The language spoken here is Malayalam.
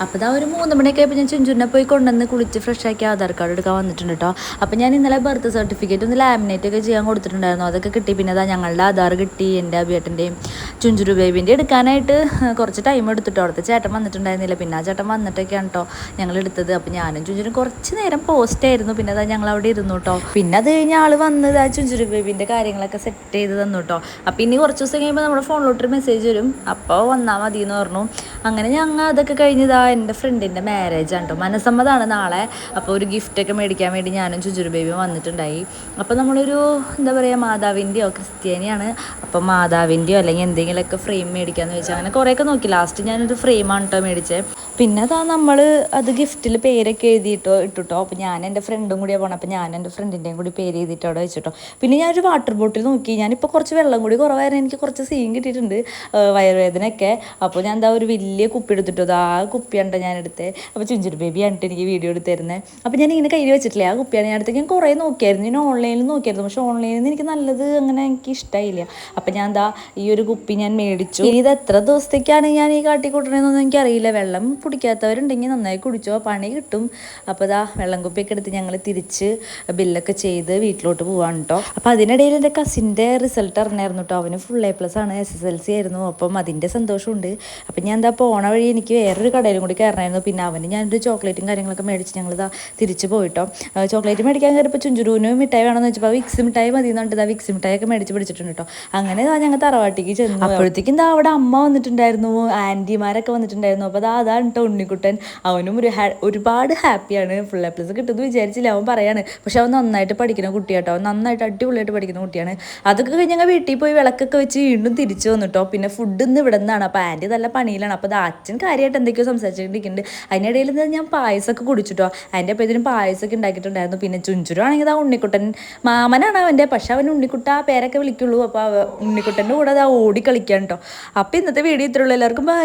അപ്പോൾ ഇതാ ഒരു 3 മണിയൊക്കെ ആയപ്പോൾ ഞാൻ ചുഞ്ചുരിനെ പോയി കൊണ്ടുവന്ന് കുളിച്ച് ഫ്രഷാക്കി ആധാർ കാർഡ് എടുക്കാൻ വന്നിട്ടുണ്ട് കേട്ടോ. അപ്പോൾ ഞാൻ ഇന്നലെ ബർത്ത് സർട്ടിഫിക്കറ്റ് ഒന്ന് ലാമിനേറ്റ് ഒക്കെ ചെയ്യാൻ കൊടുത്തിട്ടുണ്ടായിരുന്നു. അതൊക്കെ കിട്ടി. പിന്നെ അതാ ഞങ്ങളുടെ ആധാർ കിട്ടി, എൻ്റെ അബിയേട്ടൻ്റെയും ചുഞ്ചുരു ബേബിൻ്റെ എടുക്കാനായിട്ട് കുറച്ച് ടൈം എടുത്തിട്ടോ. അവിടുത്തെ ചേട്ടൻ വന്നിട്ടുണ്ടായിരുന്നില്ല. പിന്നെ ആ ചേട്ടൻ വന്നിട്ടൊക്കെയാണ് കേട്ടോ ഞങ്ങൾ എടുത്തത്. അപ്പോൾ ഞാനും ചുഞ്ചുരും കുറച്ച് നേരം പോസ്റ്റ് ആയിരുന്നു. പിന്നെ അതാ ഞങ്ങൾ അവിടെ ഇരുന്നു കേട്ടോ. പിന്നെ അത് കഴിഞ്ഞ് ആൾ വന്നത് ആ ചുഞ്ചുരു ബേബിൻ്റെ കാര്യങ്ങളൊക്കെ സെറ്റ് ചെയ്ത് തന്നു കേട്ടോ. അപ്പോൾ ഇനി കുറച്ച് ദിവസം കഴിയുമ്പോൾ നമ്മുടെ ഫോണിലോട്ടൊരു മെസ്സേജ് വരും, അപ്പോൾ വന്നാൽ മതി എന്ന് പറഞ്ഞു. അങ്ങനെ ഞങ്ങൾ അതൊക്കെ കഴിഞ്ഞതാ എൻ്റെ ഫ്രണ്ടിൻ്റെ മാരേജ് ആണ് കേട്ടോ. മനസ്സമ്മതമാണ് നാളെ. അപ്പോൾ ഒരു ഗിഫ്റ്റൊക്കെ മേടിക്കാൻ വേണ്ടി ഞാനും ചുഞ്ചുരു ബേബിയും വന്നിട്ടുണ്ടായി. അപ്പോൾ നമ്മളൊരു എന്താ പറയുക, മാതാവിൻ്റെയോ ക്രിസ്ത്യാനിയാണ്, അപ്പോൾ മാതാവിൻ്റെയോ അല്ലെങ്കിൽ എന്തെങ്കിലുമൊക്കെ ഫ്രെയിം മേടിക്കാമെന്ന് വെച്ചാൽ അങ്ങനെ കുറേയൊക്കെ നോക്കി. ലാസ്റ്റ് ഞാനൊരു ഫ്രെയിമാണ് കേട്ടോ മേടിച്ചത്. പിന്നെ അതാ നമ്മൾ അത് ഗിഫ്റ്റിൽ പേരൊക്കെ ഇട്ടുട്ടോ. അപ്പോൾ ഞാൻ എൻ്റെ ഫ്രണ്ടും കൂടിയാണ് പോകണം. അപ്പോൾ ഞാൻ എൻ്റെ ഫ്രണ്ടിൻ്റെയും കൂടി പേര് എഴുതിയിട്ട് അവിടെ വെച്ചിട്ടോ. പിന്നെ ഞാനൊരു വാട്ടർ ബോട്ടിൽ നോക്കി. ഞാനിപ്പോൾ കുറച്ച് വെള്ളം കൂടി കുറവായിരുന്നു, എനിക്ക് കുറച്ച് സീൻ കിട്ടിയിട്ടുണ്ട്, വയറുവേദനയൊക്കെ. അപ്പോൾ ഞാൻ എന്താ ഒരു വലിയ കുപ്പി എടുത്തിട്ടോ. ആ കുപ്പിയാണ് ഞാൻ എടുത്തത്. അപ്പോൾ ചുഞ്ചുരു ബേബി ആയിട്ട് എനിക്ക് വീഡിയോ എടുത്ത് തരുന്നത്. അപ്പോൾ ഞാൻ ഇങ്ങനെ കയ്യിൽ വെച്ചിട്ടില്ല, ആ കുപ്പിയാണ് ഞാൻ എടുത്തത്. ഞാൻ കുറേ നോക്കിയായിരുന്നു, ഞാൻ ഓൺലൈനിൽ നോക്കിയായിരുന്നു, പക്ഷേ ഓൺലൈനിൽ നിന്ന് എനിക്ക് നല്ലത് അങ്ങനെ എനിക്ക് ഇഷ്ടമായില്ല. അപ്പോൾ ഞാൻ എന്താ ഈ ഒരു കുപ്പി ഞാൻ മേടിച്ചു. ഇനി ഇത് എത്ര ദിവസത്തേക്കാണ് ഞാൻ ഈ കാട്ടിക്കൂട്ടണമെന്നൊന്നും എനിക്കറിയില്ല. വെള്ളം കുടിക്കാത്തവരുണ്ടെങ്കിൽ നന്നായി കുടിച്ചോ, പണി കിട്ടും. അപ്പോൾ ഇതാ വെള്ളം കുപ്പിയൊക്കെ എടുത്ത് ഞങ്ങൾ തിരിച്ച് ബില്ലൊക്കെ ചെയ്ത് വീട്ടിലോട്ട് പോവാണ് കേട്ടോ. അപ്പോൾ അതിനിടയിൽ എൻ്റെ കസിൻ്റെ റിസൾട്ട് അറിഞ്ഞായിരുന്നു കേട്ടോ. അവന് ഫുൾ A+ ആണ്, SSLC ആയിരുന്നു. അപ്പം അതിൻ്റെ സന്തോഷമുണ്ട്. അപ്പം ഞാൻ എന്താ പോണ വഴി എനിക്ക് വേറൊരു കടയിലും കൂടി കയറണമായിരുന്നു. പിന്നെ അവന് ഞാനൊരു ചോക്ലേറ്റും കാര്യങ്ങളൊക്കെ മേടിച്ച് ഞങ്ങളിതാ തിരിച്ച് പോയിട്ടോ. ചോക്ലേറ്റ് മേടിക്കാൻ കയറിയപ്പോൾ ചുഞ്ചുരുവിന് മിഠായി വേണമെന്ന് വെച്ചപ്പോൾ വിക്സ് മിഠായി മതി എന്ന് പറഞ്ഞിട്ട് വിക്സ് മിഠായിയൊക്കെ മേടിച്ച് പിടിച്ചിട്ടുണ്ട് കേട്ടോ. അങ്ങനെ ഞങ്ങൾ തറവാട്ടിക്ക് ചെന്നു. അപ്പോഴത്തേക്കും എന്താ അവിടെ അമ്മ വന്നിട്ടുണ്ടായിരുന്നു, ആൻറ്റിമാരൊക്കെ വന്നിട്ടുണ്ടായിരുന്നു. അപ്പോൾ അതാണ് കേട്ടോ ഉണ്ണിക്കുട്ടൻ. അവനും ഒരുപാട് ഹാപ്പിയാണ്. ഫുൾ A+ കിട്ടുമെന്ന് വിചാരിച്ചില്ല. അവൻ പറയാണ്. പക്ഷെ അവൻ നന്നായിട്ട് പഠിക്കുന്ന കുട്ടിയാട്ടോ. അവൻ നന്നായിട്ട് അടിപൊളിയായിട്ട് പഠിക്കുന്ന കുട്ടിയാണ്. അതൊക്കെ കഴിഞ്ഞ് ഞങ്ങൾ വീട്ടിൽ പോയി വിളക്കൊക്കെ വെച്ച് വീണ്ടും തിരിച്ചു വന്നിട്ടോ. പിന്നെ ഫുഡ് ഇന്ന് ഇവിടെ നിന്നാണ്. അപ്പോൾ ആൻറ്റി നല്ല പണിയിലാണ്. അപ്പോൾ അത് അച്ഛൻ കാര്യമായിട്ട് എന്തൊക്കെയോ സംസാരിച്ചിട്ടുണ്ടിരിക്കുന്നുണ്ട്. അതിനിടയിൽ ഞാൻ പായസമൊക്കെ കുടിച്ചിട്ടോ. അതിൻ്റെ അപ്പോൾ ഇതിനും പായസമൊക്കെ ഉണ്ടാക്കിയിട്ടുണ്ടായിരുന്നു. പിന്നെ ചുഞ്ചുരു ആണെങ്കിൽ ആ ഉണ്ണിക്കുട്ടൻ മാമനാണ് അവൻ്റെ, പക്ഷെ അവൻ ഉണ്ണിക്കുട്ട പേരൊക്കെ വിളിക്കുള്ളൂ. അപ്പോൾ ഉണ്ണിക്കുട്ടൻ്റെ കൂടെ അത് ഓടി കളിക്കാൻ കേട്ടോ. അപ്പോൾ ഇന്നത്തെ വീഡിയോ ഇത്രയുള്ളൂ. എല്ലാവർക്കും ബൈ.